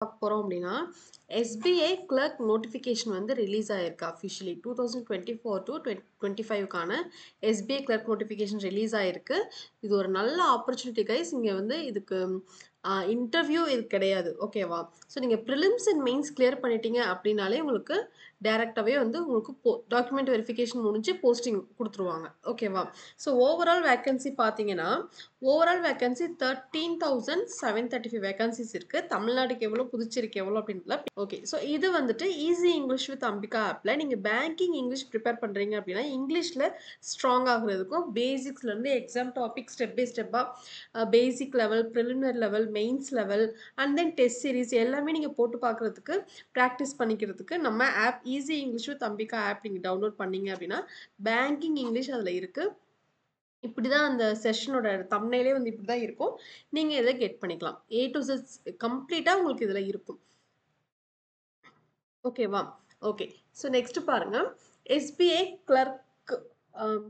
பார்க்க போறோம் அப்படின்னா எஸ்பிஐ கிளர்க் நோட்டிஃபிகேஷன் வந்து ரிலீஸ் ஆயிருக்கு அஃபிஷியலி 2024 டு 2025க்கான எஸ்பிஐ கிளர்க் நோட்டிஃபிகேஷன் ரிலீஸ் ஆயிருக்கு. இது ஒரு நல்ல ஆப்பர்ச்சுனிட்டி கைஸ். இங்கே வந்து இதுக்கு இன்டர்வியூ இது கிடையாது, ஓகேவா? ஸோ நீங்கள் ப்ரிலிம்ஸ் அண்ட் மெயின்ஸ் கிளியர் பண்ணிட்டீங்க அப்படின்னாலே உங்களுக்கு டேரெக்டாகவே வந்து உங்களுக்கு டாக்குமெண்ட் வெரிஃபிகேஷன் முடிஞ்சு போஸ்டிங் கொடுத்துருவாங்க, ஓகேவா? ஸோ ஓவரால் வேக்கன்சி பார்த்தீங்கன்னா ஓவரால் வேக்கன்சி 13,735 வேகன்சிஸ் இருக்குது. தமிழ்நாடுக்கு எவ்வளோ, புதுச்சேரிக்கு எவ்வளோ அப்படின்றதுல ஓகே. ஸோ இது வந்துட்டு ஈஸி இங்கிலீஷ் வித் அம்பிகா ஆப்பில் நீங்கள் பேங்கிங் இங்கிலீஷ் ப்ரிப்பேர் பண்ணுறீங்க அப்படின்னா இங்கிலீஷில் ஸ்ட்ராங் ஆகுறதுக்கும் பேசிக்ஸ்லேருந்து எக்ஸாம் டாபிக் ஸ்டெப் பை ஸ்டெப்பாக basic level, preliminary level, mains level and then test series எல்லாமே நீங்கள் போட்டு பார்க்குறதுக்கு ப்ராக்டிஸ் பண்ணிக்கிறதுக்கு நம்ம app easy English with Ambika app நீங்கள் டவுன்லோட் பண்ணீங்க அப்படின்னா பேங்கிங் இங்கிலீஷ் அதில் இருக்குது. இப்படி தான் அந்த செஷனோட தம்ப்நெயிலே வந்து இப்படி தான் இருக்கும். நீங்கள் இதை கெட் பண்ணிக்கலாம். A to Z கம்ப்ளீட்டாக உங்களுக்கு இதில் இருக்கும், ஓகேவா? ஓகே. ஸோ நெக்ஸ்ட் பாருங்க, எஸ்பிஐ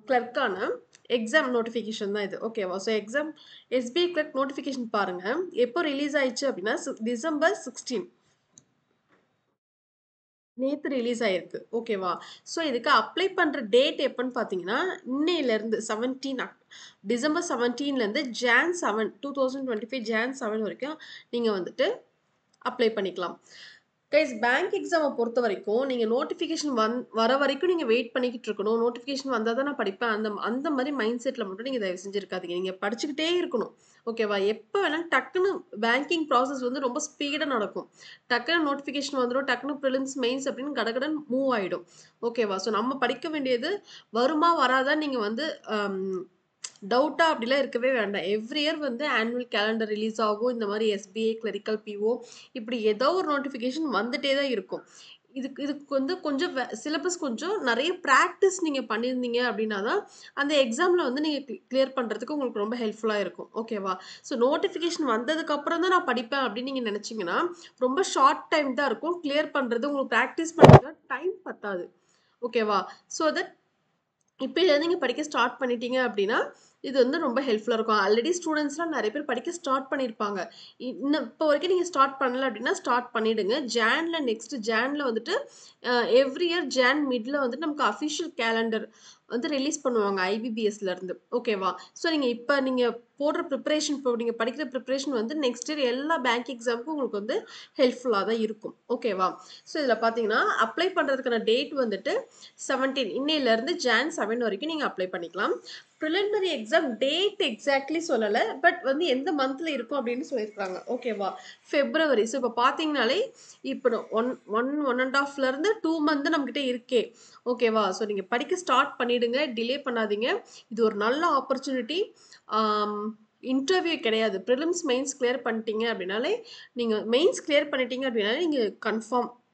கிளர்க்கான எக்ஸாம் நோட்டிஃபிகேஷன் தான் இது, ஓகேவா? So exam SBI clerk notification பாருங்க எப்போ ரிலீஸ் ஆயிடுச்சு அப்படின்னா December 16 நேற்று ரிலீஸ் ஆயிருக்கு, ஓகேவா? ஸோ இதுக்கு அப்ளை பண்ணுற டேட் எப்போன்னு பார்த்தீங்கன்னா இன்னையிலேருந்து December 17லேருந்து Jan 7 2025 Jan 7 வரைக்கும் நீங்கள் வந்துட்டு அப்ளை பண்ணிக்கலாம். கைஸ், பேங்க் எக்ஸாமை பொறுத்த வரைக்கும் நீங்கள் நோட்டிஃபிகேஷன் வர வரைக்கும் நீங்கள் வெயிட் பண்ணிக்கிட்டு இருக்கணும். நோட்டிஃபிகேஷன் வந்தால் தான் நான் படிப்பேன் அந்த மாதிரி மைண்ட் செட்டில் மட்டும் நீங்கள் தயவு செஞ்சுருக்காதீங்க. நீங்கள் படிச்சுக்கிட்டே இருக்கணும், ஓகேவா? எப்போ வேணாலும் டக்குன்னு பேங்கிங் ப்ராசஸ் வந்து ரொம்ப ஸ்பீடாக நடக்கும். டக்குன்னு நோட்டிஃபிகேஷன் வந்துடும், டக்குன்னு ப்ரிலிம்ஸ் மெயின்ஸ் அப்படின்னு கடகடன் மூவ் ஆகிடும், ஓகேவா? ஸோ நம்ம படிக்க வேண்டியது வருமா வராதான் நீங்கள் வந்து டவுட்டா அப்படிலாம் இருக்கவே வேண்டாம். எவ்ரி இயர் வந்து ஆனுவல் கேலண்டர் ரிலீஸ் ஆகும். இந்த மாதிரி எஸ்பிஐ கிளரிக்கல் பிஓ இப்படி ஏதோ ஒரு நோட்டிஃபிகேஷன் வந்துட்டே தான் இருக்கும். இதுக்கு வந்து கொஞ்சம் சிலபஸ் கொஞ்சம் நிறைய ப்ராக்டிஸ் நீங்கள் பண்ணியிருந்தீங்க அப்படின்னா தான் அந்த எக்ஸாமில் வந்து நீங்கள் கிளியர் பண்ணுறதுக்கு உங்களுக்கு ரொம்ப ஹெல்ப்ஃபுல்லாக இருக்கும், ஓகேவா? ஸோ நோட்டிஃபிகேஷன் வந்ததுக்கப்புறம் தான் நான் படிப்பேன் அப்படின்னு நீங்கள் நினச்சிங்கன்னா ரொம்ப ஷார்ட் டைம் தான் இருக்கும். கிளியர் பண்ணுறது உங்களுக்கு ப்ராக்டிஸ் பண்ணுறது டைம் பத்தாது, ஓகேவா? ஸோ தட் இப்போலேருந்து நீங்கள் படிக்க ஸ்டார்ட் பண்ணிட்டீங்க அப்படின்னா இது வந்து ரொம்ப ஹெல்ப்ஃபுல்லாக இருக்கும். ஆல்ரெடி ஸ்டூடெண்ட்ஸ்லாம் நிறைய பேர் படிக்க ஸ்டார்ட் பண்ணியிருப்பாங்க. இன்னும் இப்போ வரைக்கும் நீங்கள் ஸ்டார்ட் பண்ணல அப்படின்னா ஸ்டார்ட் பண்ணிவிடுங்க. நெக்ஸ்ட் ஜானில் வந்துட்டு எவ்ரி இயர் ஜான் மிடில் வந்துட்டு நமக்கு அஃபிஷியல் கேலண்டர் வந்து ரிலீஸ் பண்ணுவாங்க ஐபிபிஎஸ்லேருந்து, ஓகேவா? ஸோ நீங்கள் போடுற ப்ரிப்பரேஷன், இப்போ நீங்கள் படிக்கிற ப்ரிப்பரேஷன் வந்து நெக்ஸ்ட் இயர் எல்லா பேங்க் எக்ஸாமுக்கும் உங்களுக்கு வந்து ஹெல்ப்ஃபுல்லாக தான் இருக்கும், ஓகேவா? ஸோ இதில் பார்த்தீங்கன்னா அப்ளை பண்ணுறதுக்கான டேட் வந்துட்டு 17 இன்னையிலேருந்து Jan 7 வரைக்கும் நீங்கள் அப்ளை பண்ணிக்கலாம். ப்ரிலிமினரி எக்ஸாம் டேட் எக்ஸாக்ட்லி சொல்லலை, பட் வந்து எந்த மந்த்தில் இருக்கும் அப்படின்னு சொல்லியிருக்காங்க, ஓகேவா? February. ஸோ இப்போ பார்த்தீங்கனாலே இப்போ ஒன் அண்ட் ஹாஃப்லேருந்து 2 மந்த் நம்மக்கிட்ட இருக்கே, ஓகேவா? ஸோ நீங்கள் படிக்க ஸ்டார்ட் பண்ணிவிடுங்க, டிலே பண்ணாதீங்க. இது ஒரு நல்ல ஆப்பர்ச்சுனிட்டி. இன்டர்வியூ கிடையாது. ப்ரிலிம்ஸ் மெயின்ஸ் கிளியர் பண்ணிட்டீங்க அப்படின்னாலே நீங்கள் மெயின்ஸ் கிளியர் பண்ணிட்டீங்க அப்படின்னாலே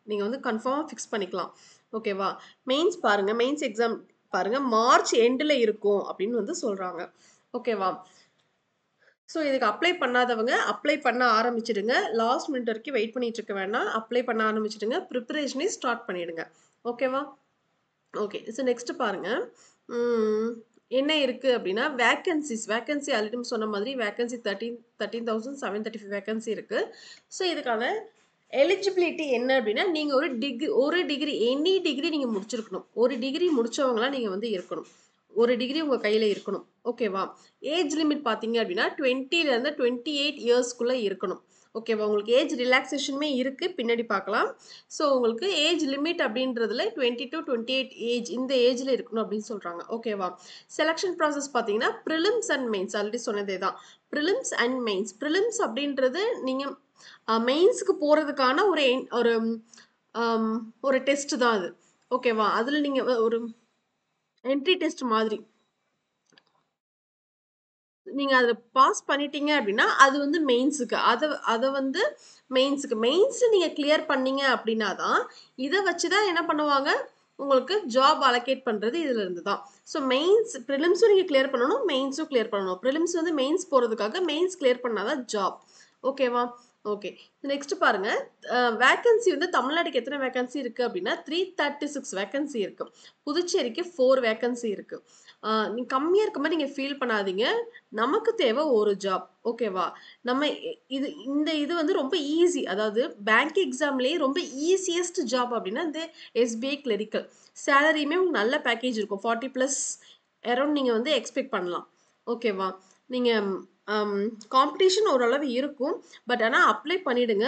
நீங்கள் வந்து கன்ஃபார்மாக ஃபிக்ஸ் பண்ணிக்கலாம், ஓகேவா? மெயின்ஸ் பாருங்கள், மெயின்ஸ் எக்ஸாம் பாருங்கள் மார்ச் எண்டில் இருக்கும் அப்படின்னு வந்து சொல்கிறாங்க, ஓகேவா? ஸோ இதுக்கு அப்ளை பண்ணாதவங்க அப்ளை பண்ண ஆரம்பிச்சிடுங்க. லாஸ்ட் மினிட் வரைக்கும் வெயிட் பண்ணிட்டு இருக்க வேண்டாம். அப்ளை பண்ண ஆரம்பிச்சிடுங்க. ப்ரிப்பரேஷனே ஸ்டார்ட் பண்ணிடுங்க, ஓகேவா? ஓகே. ஸோ நெக்ஸ்ட் பாருங்க, என்ன இருக்குது அப்படின்னா வேக்கன்சி ஆல்ரெடி சொன்ன மாதிரி வேக்கன்சி 13,735 வேக்கன்சி இருக்குது. ஸோ இதுக்கான எலிஜிபிலிட்டி என்ன அப்படின்னா நீங்கள் ஒரு டிகிரி எனி டிகிரி நீங்கள் முடிச்சிருக்கணும். ஒரு டிகிரி முடித்தவங்களாம் நீங்கள் வந்து இருக்கணும். ஒரு டிகிரி உங்கள் கையில் இருக்கணும், ஓகேவா? ஏஜ் லிமிட் பார்த்தீங்க அப்படின்னா 20லேருந்து 28 இயர்ஸ்க்குள்ளே இருக்கணும், ஓகேவா? உங்களுக்கு ஏஜ் ரிலாக்ஸேஷனுமே இருக்குது, பின்னாடி பார்க்கலாம். ஸோ உங்களுக்கு ஏஜ் லிமிட் அப்படின்றதுல 20 to 28 ஏஜ், இந்த ஏஜில் இருக்கணும் அப்படின்னு சொல்கிறாங்க, ஓகேவா? செலெக்ஷன் ப்ராசஸ் பார்த்தீங்கன்னா ப்ரிலிம்ஸ் அண்ட் மெயின்ஸ் ஆல்ரெடி சொன்னதே தான். Prelims and mains. ப்ரிலிம்ஸ் அப்படின்றது நீங்கள் மெயின்ஸுக்கு போகிறதுக்கான ஒரு டெஸ்ட் தான் அது, ஓகேவா? அதில் நீங்கள் ஒரு என்ட்ரி டெஸ்ட் மாதிரி நீங்கள் அதில் பாஸ் பண்ணிட்டீங்க அப்படின்னா அது வந்து மெயின்ஸுக்கு, அதை வந்து மெயின்ஸு நீங்கள் கிளியர் பண்ணீங்க அப்படின்னா தான் இதை வச்சு தான் என்ன பண்ணுவாங்க, உங்களுக்கு ஜாப் அலோகேட் பண்ணுறது இதில் இருந்து தான். ஸோ ப்ரிலிம்ஸும் நீங்கள் கிளியர் பண்ணணும், மெயின்ஸும் கிளியர் பண்ணணும். ப்ரிலிம்ஸ் வந்து மெயின்ஸ் போகிறதுக்காக, மெயின்ஸ் கிளியர் பண்ணால் தான் ஜாப், ஓகேவா? ஓகே. நெக்ஸ்ட் பாருங்க, வேக்கன்சி வந்து தமிழ்நாட்டுக்கு எத்தனை வேக்கன்சி இருக்குது அப்படின்னா 336 வேக்கன்சி இருக்குது. புதுச்சேரிக்கு 4 வேக்கன்சி இருக்குது. நீங்க கம்மியா இருக்க மாரி நீங்க ஃபீல் பண்ணாதீங்க. நமக்கு தேவை ஒரு ஜாப். ஓகேவா? நம்ம இது வந்து ரொம்ப ஈஸி. அதாவது பேங்க் எக்ஸாம்லயே ரொம்ப ஈசியஸ்ட் ஜாப் அப்டின்னா, இந்த எஸ்பிஐ கிளரிக்கல். சேலரியுமே உங்களுக்கு நல்ல பேக்கேஜ் இருக்கும். 40 பிளஸ் அரவுண்ட் நீங்க வந்து எக்ஸ்பெக்ட் பண்ணலாம். ஓகேவா? நீங்க அம் காம்படிஷன் ஓரளவு இருக்கும். பட் ஆனா அப்ளை பண்ணிடுங்க.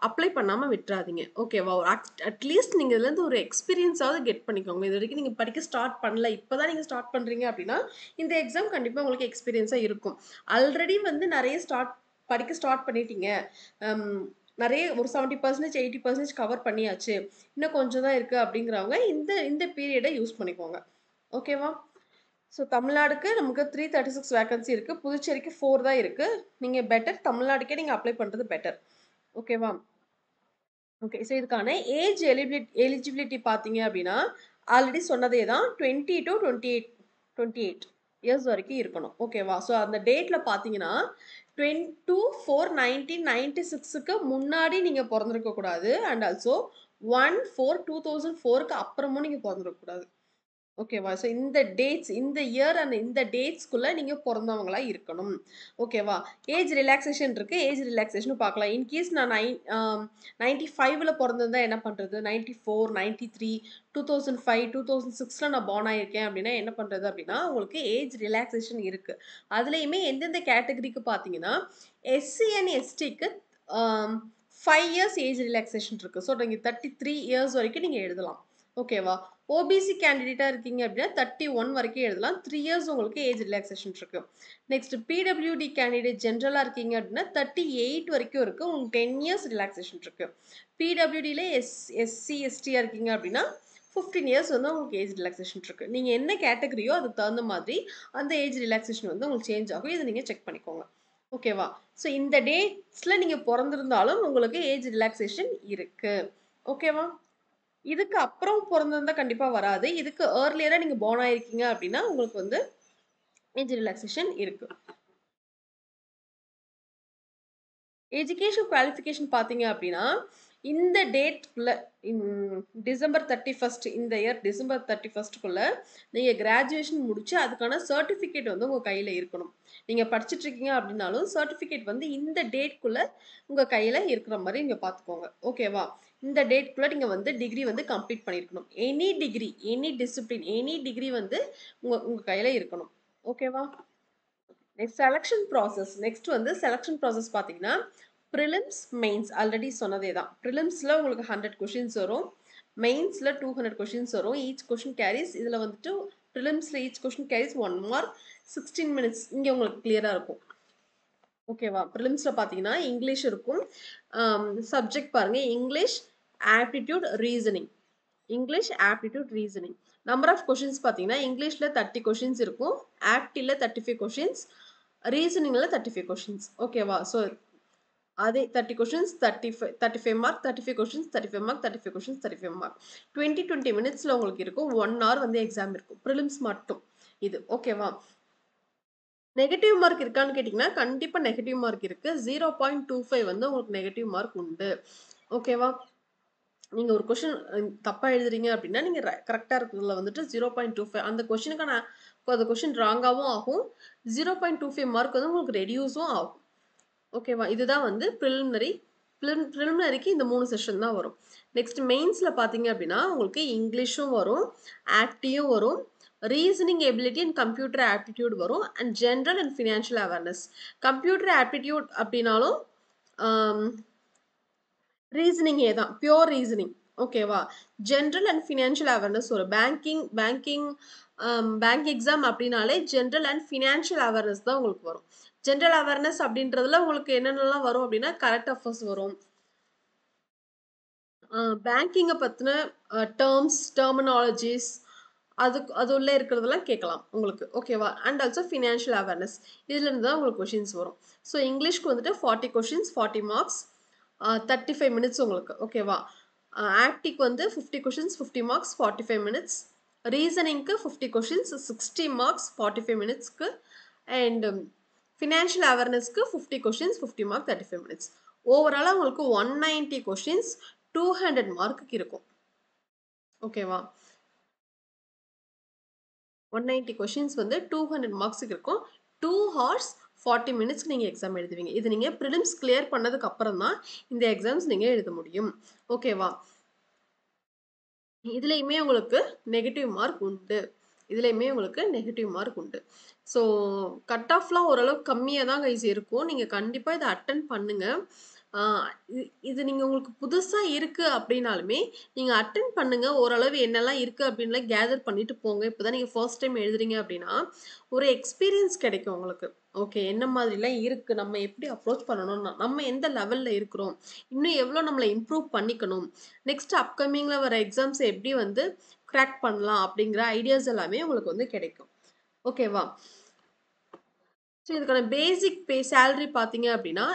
அப்ளை பண்ணாம விட்றாதீங்க. ஓகேவா? ஒரு அட்லீஸ்ட் நீங்க இதுலருந்து ஒரு எக்ஸ்பீரியன்ஸாவது கெட் பண்ணிக்கோங்க. இதுவரைக்கும் நீங்க படிக்க ஸ்டார்ட் பண்ணல. இப்ப தான் நீங்க ஸ்டார்ட் பண்றீங்க அப்டின்னா, இந்த எக்ஸாம் கண்டிப்பா உங்களுக்கு எக்ஸ்பீரியன்ஸா இருக்கும். ஆல்ரெடி வந்து நெறைய படிக்க ஸ்டார்ட் பண்ணிட்டீங்க. அம் நெறைய ஒரு 70% 80% கவர் பண்ணியாச்சு. இன்னும் கொஞ்சம் தான் இருக்கு அப்டிங்கிறவங்க இந்த இந்த பீரியட யூஸ் பண்ணிக்கோங்க. ஓகேவா? ஸோ தமிழ்நாடுக்கு நமக்கு 336 வேக்கன்சி இருக்கு. புதுச்சேரிக்கு 4 தான் இருக்கு. நீங்க பெட்டர் தமிழ்நாடுக்கே நீங்க அப்ளை பண்றது பெட்டர். ஓகேவா? ஓகே. ஸோ இதுக்கான ஏஜ் எலிஜிபிலிட்டி பார்த்தீங்க அப்டின்னா, ஆல்ரெடி சொன்னதே தான் 20 டூ 28 இயர்ஸ் வரைக்கும் இருக்கணும். ஓகேவா? ஸோ அந்த டேட்ல பார்த்தீங்கன்னா, 22/4/1996க்கு முன்னாடி நீங்க பொறந்திருக்க கூடாது. அண்ட் ஆல்சோ 1/4/2004க்கு அப்புறமும் நீங்க பொறந்திருக்க கூடாது. ஓகேவா? ஸோ இந்த இயர் அண்ட் இந்த டேட்ஸ்க்குள்ள நீங்க பொறந்தவங்களா இருக்கணும். ஓகேவா? ஏஜ் ரிலாக்சேஷன் இருக்கு. ஏஜ் ரிலாக்சேஷனும் பார்க்கலாம். இன்கேஸ் நான் 95ல பொறந்திருந்தா என்ன பண்றது? 94, 93, 2005, 2006ல நான் பார்ன் ஆயிருக்கேன் அப்டின்னா என்ன பண்றது அப்டின்னா, உங்களுக்கு ஏஜ் ரிலாக்சேஷன் இருக்கு. அதுலயுமே எந்தெந்த கேட்டகரிக்கு பார்த்தீங்கன்னா, எஸ்சி அண்ட் எஸ்டிக்கு ஆம் 5 இயர்ஸ் ஏஜ் ரிலாக்சேஷன் இருக்கு. ஸோ நீங்க 33 இயர்ஸ் வரைக்கும் நீங்க எழுதலாம். ஓகேவா? ஓபிசி கேண்டிடேட்டா இருக்கீங்க அப்படின்னா 31 வரைக்கும் எழுதலாம். 3 இயர்ஸ் உங்களுக்கு ஏஜ் ரிலாக்சேஷன் இருக்கு. நெக்ஸ்ட் பிடபிள்யூடி கேண்டிடேட் ஜென்ரலா இருக்கீங்க அப்படின்னா 38 வரைக்கும் இருக்கு. உங்களுக்கு 10 இயர்ஸ் ரிலாக்சேஷன் இருக்கு. பிடபிள்யூடில எஸ்சி, எஸ்டியா இருக்கீங்க அப்படின்னா 15 இயர்ஸ் வந்து உங்களுக்கு ஏஜ் ரிலாக்சேஷன் இருக்கு. நீங்க என்ன கேட்டகரியோ அதுக்கு தகுந்த மாதிரி அந்த ஏஜ் ரிலாக்சேஷன் வந்து உங்களுக்கு சேஞ்ச் ஆகும். இத நீங்க செக் பண்ணிக்கோங்க. ஓகேவா? ஸோ இந்த டேட்ஸ்ல நீங்க பொறந்திருந்தாலும் உங்களுக்கு ஏஜ் ரிலாக்சேஷன் இருக்கு. ஓகேவா? இதுக்கு அப்புறம் பொறந்திருந்தா கண்டிப்பா வராது. இதுக்கு ஏர்லியரா நீங்க பார்ன் ஆயிருக்கீங்க அப்டின்னா, உங்களுக்கு வந்து ஏஜ் ரிலாக்சேஷன் இருக்கு. எஜுகேஷன் குவாலிஃபிகேஷன் பார்த்தீங்க அப்டின்னா, இந்த டேட்குள்ள டிசம்பர் 31 இந்த இயர் டிசம்பர் 31க்குள்ள நீங்க கிராஜுவேஷன் முடிச்சு அதுக்கான சர்டிஃபிகேட் வந்து உங்க கையில இருக்கணும். நீங்க படிச்சுட்டு இருக்கீங்க அப்டின்னாலும், சர்டிஃபிகேட் வந்து இந்த டேட்குள்ள உங்க கையில இருக்கிற மாரி நீங்க பார்த்துக்கோங்க. ஓகேவா? இந்த டேட்குள்ள நீங்க வந்து டிகிரி வந்து கம்ப்ளீட் பண்ணியிருக்கணும். Any degree, any discipline, any degree வந்து உங்க உங்க கையில இருக்கணும். ஓகேவா? நெக்ஸ்ட் வந்து செலக்ஷன் ப்ராசஸ் பார்த்தீங்கன்னா, பிரிலிம்ஸ், மெயின்ஸ் ஆல்ரெடி சொன்னதே தான். பிரிலிம்ஸ்ல உங்களுக்கு 100 கொஸ்டின்ஸ் வரும். மெயின்ஸ்ல 200 கொஸ்டின்ஸ் வரும். ஈச் கொஸ்டின் கேரிஸ் இதுல வந்துட்டு பிரிலிம்ஸ்ல each question carries 1 mark 16 minutes. இங்க உங்களுக்கு கிளியரா இருக்கும். ஓகேவா? பிரிலிம்ஸ்ல பார்த்தீங்கன்னா, இங்கிலீஷ் இருக்கும். சப்ஜெக்ட் பாருங்க. English, aptitude, reasoning. English, aptitude, reasoning. Number of questions பார்த்தீங்கன்னா, இங்கிலீஷ்ல 30 கொஸ்டின்ஸ் இருக்கும். ஆப்டில 35 கொஸ்டின்ஸ். ரீசனிங்ல 35 கொஸ்டின்ஸ். ஓகேவா? ஸோ அதே 30 questions 35 mark, 35 questions 35 mark, 35 questions 35 mark. 20 மினிட்ஸ்ல உங்களுக்கு இருக்கும். 1 ஹவர் வந்து எக்ஸாம் இருக்கும். பிரிலிம்ஸ் மட்டும். இது ஓகேவா? நெகட்டிவ் மார்க் இருக்கான்னு கேட்டீங்கன்னா, கண்டிப்பா நெகட்டிவ் மார்க் இருக்கு. 0.25 வந்து உங்களுக்கு நெகட்டிவ் மார்க் உண்டு. ஓகேவா? நீங்க ஒரு கொஸ்டின் தப்பா எழுதுறீங்க அப்படின்னா, நீங்க கரெக்ட்டா இருக்கிறதுல வந்துட்டு 0.25 அந்த கொஸ்டினுக்கான அந்த கொஸ்டின் ராங்காவும் ஆகும். 0.25 மார்க் வந்து உங்களுக்கு ரெடியூஸும் ஆகும். ஓகேவா? இதுதான் வந்து பிரிலிமினரிக்கு இந்த 3 செஷன் தான் வரும். நெக்ஸ்ட் மெயின்ஸ்ல பார்த்தீங்க அப்படின்னா, உங்களுக்கு இங்கிலீஷும் வரும், ஆக்டியும் வரும், reasoning ability and computer aptitude வரும் and general and financial awareness. Computer aptitude அப்படின்னாலும் ரீசனிங்கே தான். Pure reasoning. ஓகேவா? ஜெனரல் அண்ட் ஃபினான்ஷியல் அவேர்னஸ் வரும். பேங்க் எக்ஸாம் அப்படின்னாலே ஜெனரல் அண்ட் ஃபினான்ஷியல் அவேர்னஸ் தான் உங்களுக்கு வரும். ஜெனரல் அவேர்னஸ் அப்படின்றதுல உங்களுக்கு என்னென்னலாம் வரும் அப்படின்னா, கரண்ட் அஃபேர்ஸ் வரும். பேங்கிங்க பத்தின டெர்மினாலஜிஸ் அது உள்ள இருக்கிறதெல்லாம் கேட்கலாம் உங்களுக்கு. ஓகேவா? And also financial awareness. இதுலேருந்து தான் உங்களுக்கு கொஷின்ஸ் வரும். ஸோ இங்கிலீஷ்க்கு வந்துட்டு 40 கொஷின்ஸ் 40 மார்க்ஸ் 35 மினிட்ஸ் உங்களுக்கு. ஓகேவா? ஆக்டிக்கு வந்து 50 கொஷின்ஸ் 50 மார்க்ஸ் 45 மினிட்ஸ். ரீசனிங்க்கு 50 கொஷின்ஸ் 60 மார்க்ஸ் 45 மினிட்ஸ்க்கு. அண்ட் ஃபினான்ஷியல் அவேர்னஸ்க்கு 50 கொஷின்ஸ் 50 மார்க் 35 மினிட்ஸ். ஓவராலாக உங்களுக்கு 190 கொஷின்ஸ் 200 மார்க்குக்கு இருக்கும். ஓகேவா? 190 கொஷின்ஸ் வந்து 200 மார்க்ஸுக்கு இருக்கும். 2 ஹார்ஸ் 40 மினிட்ஸ்க்கு நீங்கள் எக்ஸாம் எழுதுவீங்க. இது நீங்கள் ப்ரிலிம்ஸ் கிளியர் பண்ணதுக்கு அப்புறம் தான் இந்த எக்ஸாம்ஸ் நீங்கள் எழுத முடியும். ஓகேவா? இதுலேயுமே உங்களுக்கு நெகட்டிவ் மார்க் உண்டு. இதுலேயுமே உங்களுக்கு நெகட்டிவ் மார்க் உண்டு. ஸோ கட் ஆஃப்லாம் ஓரளவுக்கு கம்மியாக தான் கைஸ் இருக்கும். நீங்கள் கண்டிப்பாக இதை அட்டன் பண்ணுங்கள். இது நீங்கள் உங்களுக்கு புதுசாக இருக்குது அப்படின்னாலுமே நீங்கள் அட்டன் பண்ணுங்கள். ஓரளவு என்னெல்லாம் இருக்குது அப்படின்லாம் கேதர் பண்ணிட்டு போங்க. இப்போ தான் நீங்கள் ஃபர்ஸ்ட் டைம் எழுதுறீங்க அப்படின்னா ஒரு எக்ஸ்பீரியன்ஸ் கிடைக்கும் உங்களுக்கு. ஓகே, என்ன மாதிரிலாம் இருக்குது, நம்ம எப்படி அப்ரோச் பண்ணணும், நம்ம எந்த லெவலில் இருக்கிறோம், இன்னும் எவ்வளோ நம்மளை இம்ப்ரூவ் பண்ணிக்கணும், நெக்ஸ்ட் அப்கமிங்கில் வர எக்ஸாம்ஸ் எப்படி வந்து கிராக் பண்ணலாம் அப்படிங்கிற ஐடியாஸ் எல்லாமே உங்களுக்கு வந்து கிடைக்கும். ஓகேவா? ஸோ இதுக்கான பேசிக் பே சேலரி பார்த்தீங்க அப்படின்னா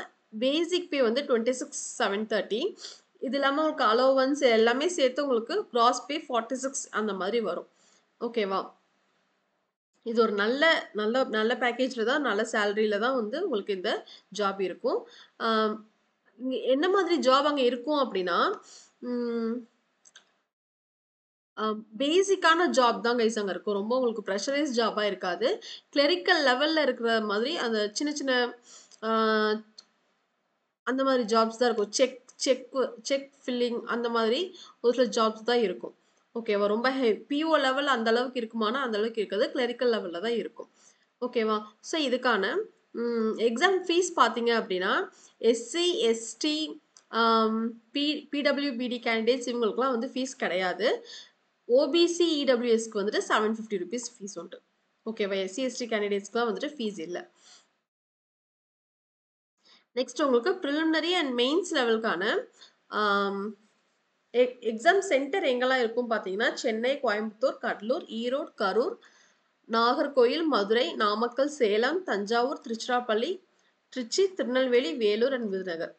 பேசிக் பே வந்து 26,730. இது இல்லாமல் உங்களுக்கு அலோவன்ஸ் எல்லாமே சேர்த்து உங்களுக்கு கிராஸ் பே 46 அந்த மாதிரி வரும். ஓகேவா? இது ஒரு நல்ல நல்ல நல்ல பேக்கேஜில் தான், நல்ல சேலரியில் தான் வந்து உங்களுக்கு இந்த ஜாப் இருக்கும். என்ன மாதிரி ஜாப் அங்கே இருக்கும் அப்படின்னா பேசிக்கான ஜாப் தான் கைஸ் அங்கே இருக்கும். ரொம்ப உங்களுக்கு ப்ரெஷரைஸ் ஜாபாக இருக்காது. கிளரிக்கல் லெவலில் இருக்கிற மாதிரி அந்த சின்ன சின்ன அந்த மாதிரி ஜாப்ஸ் தான் இருக்கும். செக் ஃபில்லிங் அந்த மாதிரி ஒரு சில ஜாப்ஸ் தான் இருக்கும். ஓகேவா? ரொம்ப பிஓ லெவல் அந்த அளவுக்கு இருக்குமானா அந்த அளவுக்கு இருக்காது. கிளரிக்கல் லெவலில் தான் இருக்கும். ஓகேவா? ஸோ இதுக்கான எக்ஸாம் ஃபீஸ் பார்த்தீங்க அப்படின்னா எஸ்சி எஸ்டி பிடபிள்யூபிடி கேண்டிடேட்ஸ் இவங்களுக்குலாம் வந்து ஃபீஸ் கிடையாது. ஓபிசி இடபிள்யூஎஸ்க்கு வந்துட்டு 750 ருபீஸ் ஃபீஸ் உண்டு. ஓகேவா? எஸ்சி எஸ்டி கேண்டிடேட்ஸ்க்குலாம் வந்துட்டு ஃபீஸ் இல்லை. நெக்ஸ்ட் உங்களுக்கு ப்ரிலிமினரி அண்ட் மெயின்ஸ் லெவலுக்கான எக்ஸாம் சென்டர் எங்கெல்லாம் இருக்கும் பார்த்தீங்கன்னா சென்னை, கோயம்புத்தூர், கடலூர், ஈரோடு, கரூர், நாகர்கோயில், மதுரை, நாமக்கல், சேலம், தஞ்சாவூர், திருச்சிராப்பள்ளி, திருச்சி, திருநெல்வேலி, வேலூர் அண்ட் விருதுநகர்.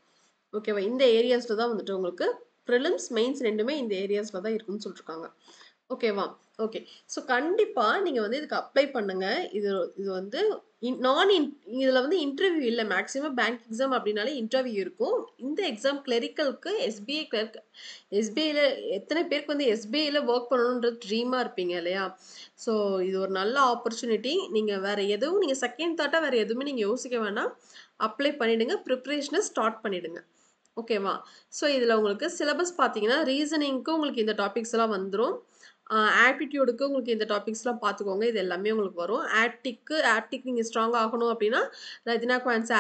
ஓகேவா? இந்த ஏரியாஸில் தான் வந்துட்டு உங்களுக்கு ப்ரிலிம்ஸ் மெயின்ஸ் ரெண்டுமே இந்த ஏரியாஸில் தான் இருக்குன்னு சொல்லியிருக்காங்க. ஓகேவா? ஓகே. ஸோ கண்டிப்பாக நீங்கள் வந்து இதுக்கு அப்ளை பண்ணுங்கள். இது வந்து இதில் வந்து இன்டர்வியூ இல்லை. மேக்ஸிமம் பேங்க் எக்ஸாம் அப்படின்னாலே இன்டர்வியூ இருக்கும். இந்த எக்ஸாம் கிளரிக்கலுக்கு எஸ்பிஐ கிளர்க் எஸ்பிஐயில் எத்தனை பேருக்கு வந்து எஸ்பிஐயில் ஒர்க் பண்ணணுன்றது ட்ரீமாக இருப்பீங்க இல்லையா? ஸோ இது ஒரு நல்ல ஆப்பர்ச்சுனிட்டி. நீங்கள் வேறு எதுவும் நீங்கள் செகண்ட் தாட்டாக வேறு எதுவுமே நீங்கள் யோசிக்க வேண்டாம். அப்ளை பண்ணிவிடுங்க. ப்ரிப்ரேஷனை ஸ்டார்ட் பண்ணிவிடுங்க. ஓகேவா? ஸோ இதில் உங்களுக்கு சிலபஸ் பார்த்தீங்கன்னா ரீசனிங்க்கு உங்களுக்கு இந்த டாபிக்ஸ் எல்லாம் வந்துடும். ஆப்டிடியூடுக்கு உங்களுக்கு இந்த டாபிக்ஸ்லாம் பார்த்துக்கோங்க. இது எல்லாமே உங்களுக்கு வரும். ஆப்டிக் நீங்கள் ஸ்ட்ராங் ஆகணும் அப்படின்னா ரதினா குவான்ஸ்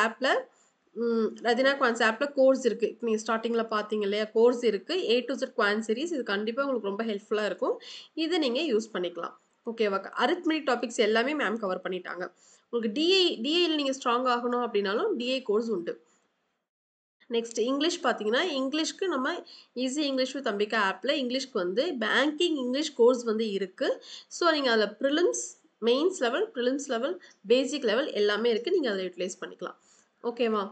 ஆப்பில் கோர்ஸ் இருக்குது. இப்போ நீங்கள் ஸ்டார்டிங்கில் பார்த்தீங்க இல்லையா, கோர்ஸ் இருக்குது. A to Z quant series. இது கண்டிப்பாக உங்களுக்கு ரொம்ப ஹெல்ப்ஃபுல்லாக இருக்கும். இதை நீங்கள் யூஸ் பண்ணிக்கலாம். ஓகேவா? அரித்மெட்டிக் டாபிக்ஸ் எல்லாமே மேம் கவர் பண்ணிட்டாங்க. உங்களுக்கு டிஐயில் நீங்கள் ஸ்ட்ராங் ஆகணும் அப்படின்னாலும் டிஐ கோர்ஸ் உண்டு. நெக்ஸ்ட் இங்கிலீஷ் பார்த்தீங்கன்னா இங்கிலீஷ்க்கு நம்ம ஈஸி இங்கிலீஷ் வித் அம்பிகா ஆப்பில் இங்கிலீஷ்க்கு வந்து பேங்கிங் இங்கிலீஷ் கோர்ஸ் வந்து இருக்குது. ஸோ நீங்கள் அதில் prelims mains level, prelims level, basic level எல்லாமே இருக்குது. நீங்கள் அதில் யூட்டிலைஸ் பண்ணிக்கலாம். ஓகேவா?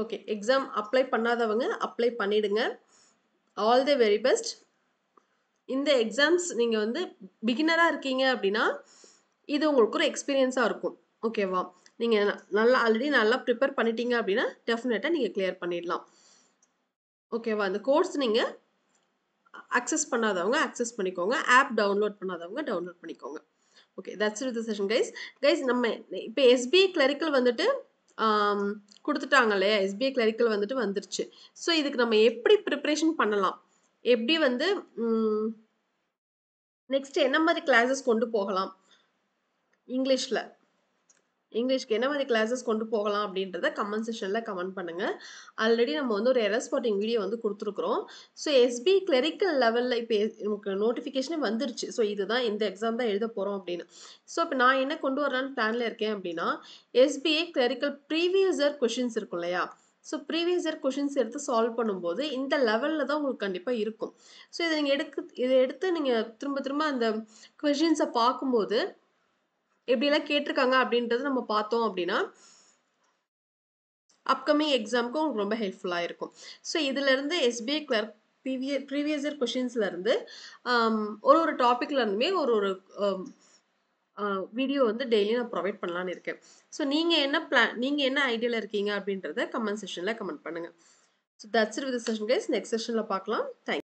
ஓகே, எக்ஸாம் அப்ளை பண்ணாதவங்க அப்ளை பண்ணிவிடுங்க. All the very best. இந்த எக்ஸாம்ஸ் நீங்கள் வந்து பிகினராக இருக்கீங்க அப்படின்னா இது உங்களுக்கு ஒரு எக்ஸ்பீரியன்ஸாக இருக்கும். ஓகேவா? நீங்கள் ஆல்ரெடி நல்லா ப்ரிப்பேர் பண்ணிட்டீங்க அப்படின்னா டெஃபினட்டாக நீங்கள் கிளியர் பண்ணிடலாம். ஓகேவா? இந்த கோர்ஸ் நீங்கள் அக்சஸ் பண்ணாதவங்க அக்சஸ் பண்ணிக்கோங்க. ஆப் டவுன்லோட் பண்ணாதவங்க டவுன்லோட் பண்ணிக்கோங்க. Okay, that's it the session guys. நம்ம இப்போ எஸ்பிஐ கிளரிக்கல் வந்துட்டு கொடுத்துட்டாங்க இல்லையா? எஸ்பிஐ கிளரிக்கல் வந்துட்டு வந்துருச்சு. ஸோ இதுக்கு நம்ம எப்படி ப்ரிப்ரேஷன் பண்ணலாம், எப்படி வந்து நெக்ஸ்ட் என்ன மாதிரி கிளாஸஸ் கொண்டு போகலாம், இங்கிலீஷ்க்கு என்ன மாதிரி கிளாஸஸ் கொண்டு போகலாம் அப்படின்றத கமெண்ட் செஷனில் கமெண்ட் பண்ணுங்கள். ஆல்ரெடி நம்ம வந்து ஒரு எரர் ஸ்பாட்டிங் வீடியோ வந்து கொடுத்துருக்குறோம். ஸோ எஸ்பிஐ கிளரிக்கல் லெவலில் இப்போ நமக்கு நோட்டிஃபிகேஷனே வந்துருச்சு. ஸோ இதுதான் இந்த எக்ஸாம் தான் எழுத போகிறோம் அப்படின்னு. ஸோ இப்போ நான் என்ன கொண்டு வரலான்னு பிளானில் இருக்கேன் அப்படின்னா SBI clerical previous year questions இருக்கும் இல்லையா? ஸோ ப்ரீவியஸ் இயர் கொஷின்ஸ் எடுத்து சால்வ் பண்ணும்போது இந்த லெவலில் தான் உங்களுக்கு கண்டிப்பாக இருக்கும். ஸோ இதை நீங்கள் எடுத்து நீங்கள் திரும்ப திரும்ப அந்த கொஷின்ஸை பார்க்கும்போது எப்படியெல்லாம் கேட்டிருக்காங்க அப்படின்றது நம்ம பார்த்தோம் அப்படின்னா அப்கமிங் எக்ஸாமுக்கு உங்களுக்கு ரொம்ப ஹெல்ப்ஃபுல்லாக இருக்கும். ஸோ இதிலேருந்து எஸ்பிஐ கிளர்க் ப்ரீவியஸ் இயர் கொஷின்ஸ்லேருந்து ஒரு டாப்பிக்ல இருந்துமே ஒரு வீடியோ வந்து டெய்லி நான் ப்ரொவைட் பண்ணலான்னு இருக்கேன். ஸோ நீங்கள் என்ன ஐடியாவில் இருக்கீங்க அப்படின்றத கமெண்ட் செஷனில் கமெண்ட் பண்ணுங்கள். So that's it with the session guys. Next செஷனில் பார்க்கலாம். தேங்க்யூ.